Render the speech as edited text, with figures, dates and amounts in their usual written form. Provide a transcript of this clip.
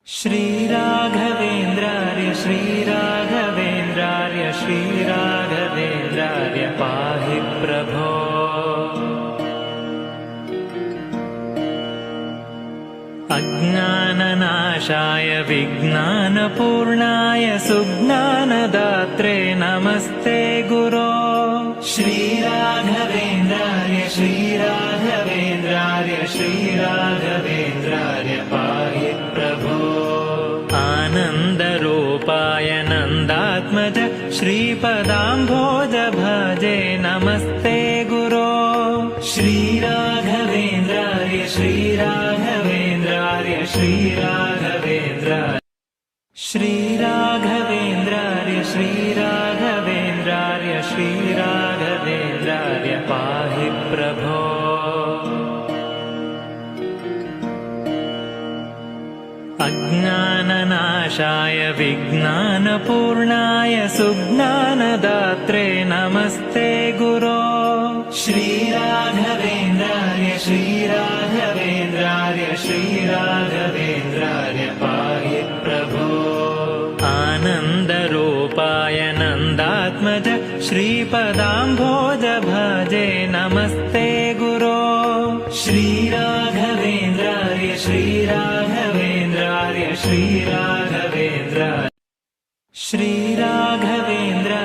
श्रीराघवेन्द्रार्य श्रीराघवेन्द्रार्य श्रीराघवेन्द्रार्य पाहि प्रभो। अज्ञाननाशाय विज्ञानपूर्णाय सुज्ञानदात्रे नमस्ते गुरो। श्रीराघवेन्द्रार्य श्रीराघवेन्द्रार्य श्रीराघवेन्द्रार्य पाहि प्रभो। आनन्दरूपाय नन्दात्मज श्रीपदाम्भोज भजे नमस्ते गुरो। श्रीराघवेन्द्रार्य श्रीराघवेन्द्रार्य श्रीराघवेन्द्रार्य श्रीराघवेन्द्रार्य श्रीराघवेन्द्रार्य श्रीराघवेन्द्रार्य पाहि प्रभो। अज्ञाननाशाय विज्ञानपूर्णाय सुज्ञानदात्रे नमस्ते गुरो। श्रीराघवेन्द्रार्य श्रीराघवेन्द्रार्य श्रीराघवेन्द्रार्य पाहि प्रभो। आनन्दरूपाय नन्दात्मज श्रीपदाम्भोज भजे नमस्ते गुरो। श्रीराघवेन्द्रार्य श्रीराघवेन्द्रार्य श्रीराघवेन्द्रार्य श्रीराघवेन्द्रार्य